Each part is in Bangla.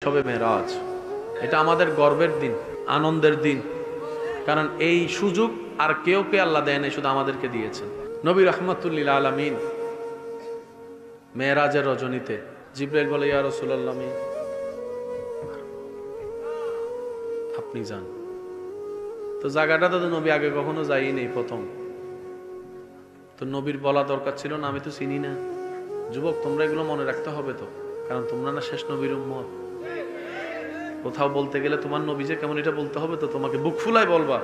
শবে মেরাজ, এটা আমাদের গর্বের দিন, আনন্দের দিন। কারণ এই সুযোগ আর কেউ কে আল্লাহ দেয় নাই, শুধু আমাদেরকে দিয়েছেন। নবী রাহমাতুল্লিল আলামিন মেরাজের রজনীতে জিবরাইল বলে, ইয়া রাসূলুল্লাহ আপনি যান। তো জায়গাটাতে তো নবী আগে কখনো যাইনি, প্রথম। তো নবীর বলা দরকার ছিল না, আমি তো চিনি না। যুবক, তোমরা এগুলো মনে রাখতে হবে তো, কারণ তোমরা না শেষ নবীর উম্মত। কোথাও বলতে গেলে তোমার নবী যে কেমন, এটা বলতে হবে তো। তোমাকে বুক ফুলাই বলবা,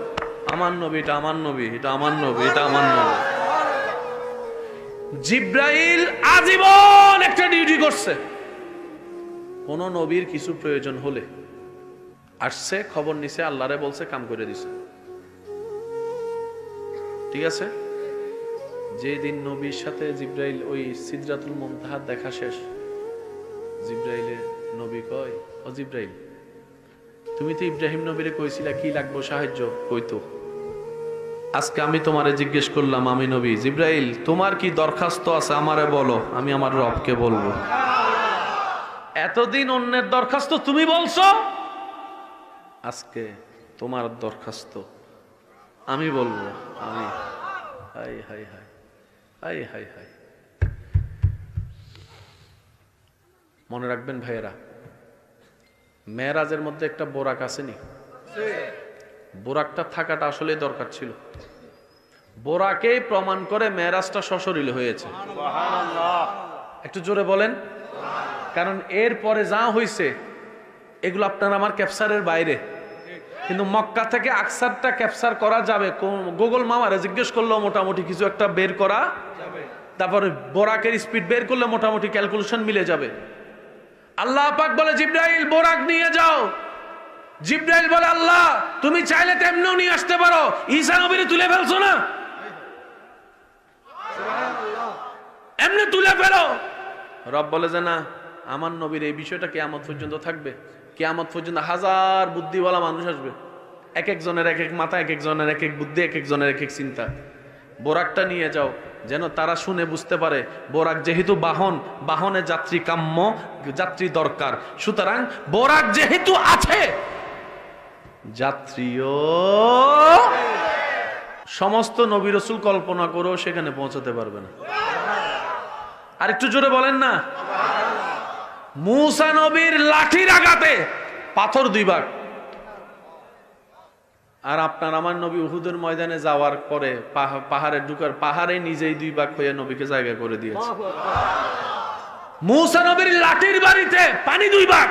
আমার নবী, এটা আমার নবী, এটা আমার নবী, এটা আমার নবী। জিবরাইল আজীবন একটা ডিউটি করছে। কোন নবীর কিছু প্রয়োজন হলে আসছে, খবর নিছে, আল্লাহরে বলছে, কাম করে দিছে। ঠিক আছে। যেদিন নবীর সাথে জিবরাইল ওই সিদরাতুল মুনতাহা দেখা শেষ, জিবরাইলে নবী কয়, ও জিবরাইল, তুমি তো ইব্রাহিম নবীরে কইছিলা কি লাগবো সাহায্য, কইতো। আজকে আমি তোমারে জিজ্ঞেস করলাম, আমি নবী, জিবরাইল তোমার কি দরখাস্ত আছে আমারে বলো, আমি আমার রবকে বলবো। এতদিন অন্যের দরখাস্ত তুমি বলছো, আজকে তোমার দরখাস্ত আমি বলবো। আমি high high high high high high. মনে রাখবেন ভাইয়েরা, মেরাজের মধ্যে একটা বোরাক আসেনি? বোরাকটা থাকাটা আসলে দরকার ছিল। বোরাকেই প্রমাণ করে মেরাজটা সশরীল হয়েছে। একটু জোরে বলেন। কারণ এর পরে যা হয়েছে এগুলো আপনার আমার ক্যাপচারের বাইরে, কিন্তু মক্কা থেকে আকসারটা ক্যাপচার করা যাবে। গুগল মামারে জিজ্ঞেস করলেও মোটামুটি কিছু একটা বের করা যাবে। তারপরে বোরাকের স্পিড বের করলে মোটামুটি ক্যালকুলেশন মিলে যাবে। আল্লাহ পাক বলে, জিবরাইল বোরাক নিয়ে যাও। জিবরাইল বলে, আল্লাহ তুমি চাইলে তেমনিও নিয়ে আসতে পারো, ঈসা নবীরে তুলে ফেলছো না, এমনি তুলে ফেলো। রব বলে যে না, আমার নবীর এই বিষয়টা কিয়ামত পর্যন্ত থাকবে। কিয়ামত পর্যন্ত হাজার বুদ্ধিওয়ালা মানুষ আসবে, এক একজনের এক এক মাথা, এক একজনের এক এক বুদ্ধি, এক একজনের এক এক চিন্তা। বোরাকটা নিয়ে যাও, যেন তারা শুনে বুঝতে পারে বোরাক যেহেতু বাহন, বাহনে যাত্রী কাম্য, যাত্রী দরকার, সুতরাং বোরাক যেহেতু আছে, যাত্রীও। সমস্ত নবী রাসূল কল্পনা করেও সেখানে পৌঁছতে পারবে না। আর একটু জোরে বলেন না। মূসা নবীর লাঠির আঘাতে পাথর 2 ভাগ, আর আপনার আমার নবী উহুদের ময়দানে যাওয়ার পরে পাহাড়ে ঢুকার পাহাড়ে নিজেই 2 ভাগ হয়ে নবীকে জায়গা করে দিয়েছে। মূসা নবীর লাঠির বাড়িতে পানি 2 ভাগ।